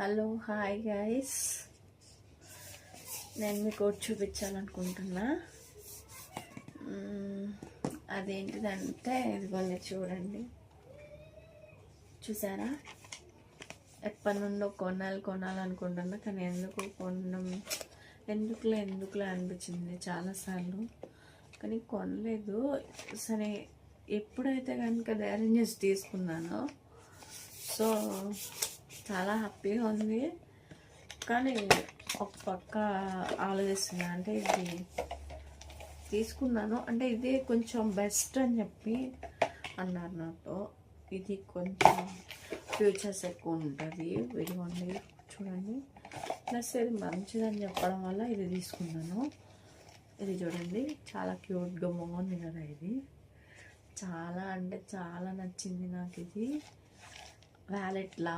Hello hi guys, నేను మీకు ఒకటి చూపించాలనుకుంటున్నా. అదేంటిదంటే ఇదిగోండి చూడండి, చూసారా? ఎప్పటి నుండో కొనాలనుకుంటున్నా, కానీ ఎందుకులే అనిపించింది చాలాసార్లు, కానీ కొనలేదు. సరే, ఎప్పుడైతే కనుక ధైర్యం చేసి తీసుకున్నానో సో చాలా హ్యాపీగా ఉంది. కానీ ఒక పక్క ఆలోచిస్తున్నా, అంటే ఇది తీసుకున్నాను అంటే ఇది కొంచెం బెస్ట్ అని చెప్పి అన్నారు నాతో. ఇది కొంచెం ఫ్యూచర్స్ ఎక్కువ ఉంటుంది, ఇదిగోండి చూడండి. ప్లస్ ఇది మంచిదని చెప్పడం వల్ల ఇది తీసుకున్నాను. ఇది చూడండి, చాలా క్యూట్గా బాగుంది కదా. ఇది చాలా అంటే చాలా నచ్చింది నాకు. ఇది వ్యాలెట్ లా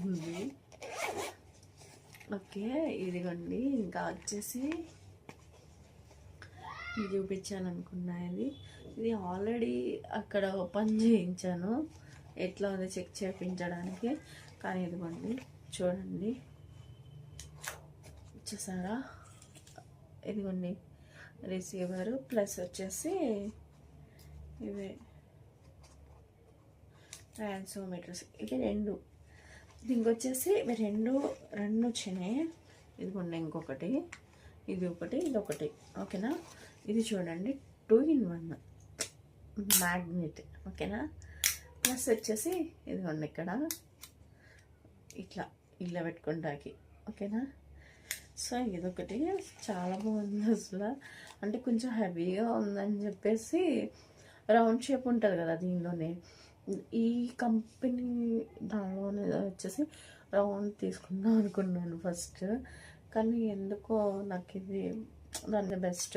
ఉంది. ఓకే, ఇదిగోండి. ఇంకా వచ్చేసి ఇది చూపించాలనుకున్నా. ఇది ఆల్రెడీ అక్కడ ఓపెన్ చేయించాను, ఎట్లా ఉంది చెక్ చేయించడానికి. కానీ ఇదిగోండి చూడండి, చూసారా? ఇదిగోండి రిసీవరు, ప్లస్ వచ్చేసి ఇవి ట్రాన్స్ఫోమీటర్స్. ఇవి రెండు, దీనికి వచ్చేసి ఇవి రెండు వచ్చినాయి. ఇదిగోండి ఇంకొకటి, ఇది ఒకటి, ఇది ఒకటి. ఓకేనా? ఇది చూడండి 2-in-1 మ్యాగ్నెట్. ఓకేనా? ప్లస్ వచ్చేసి ఇదిగోండి ఇక్కడ ఇట్లా పెట్టుకుంటాకి. ఓకేనా? సో ఇదొకటి చాలా బాగుంది అసలు. అంటే కొంచెం హెవీగా ఉందని చెప్పేసి రౌండ్ షేప్ ఉంటుంది కదా దీనిలోనే, ఈ కంపెనీ దానిలోనే వచ్చేసి రౌండ్ తీసుకుందాం అనుకున్నాను ఫస్ట్. కానీ ఎందుకో నాకు ఇది దాని బెస్ట్.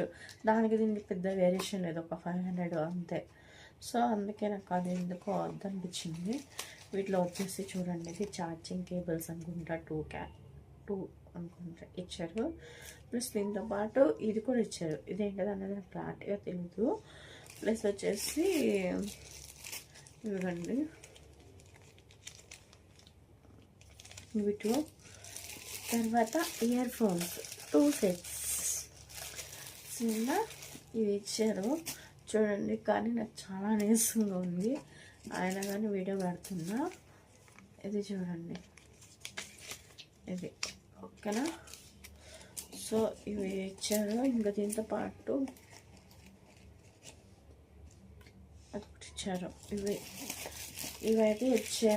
దానికి దీనికి పెద్ద వేరియేషన్ లేదు, ఒక 500 అంతే. సో అందుకే నాకు అది ఎందుకో వద్దనిపించింది. వీటిలో వచ్చేసి చూడండి, ఇది ఛార్జింగ్ కేబుల్స్ అనుకుంటా, 2 అనుకుంటా ఇచ్చారు. ప్లస్ దీంతో పాటు ఇది కూడా ఇచ్చారు. ఇదేంటిది అనేది నాకు క్లారిటీగా తెలీదు. ప్లస్ వచ్చేసి ఇవ్వండి ఇవి 2. తర్వాత ఇయర్ ఫోన్స్ 2 సెట్స్ చిన్న ఇవి ఇచ్చారు చూడండి. కానీ నాకు చాలా నీరసంగా ఉంది, అయినా కానీ వీడియో పెడుతున్నా. ఇది చూడండి, ఇది ఓకేనా? సో ఇవి ఇచ్చారు. ఇంకా దీంతో పాటు అది ఇచ్చారు. ఇవైతే ఇచ్చారు.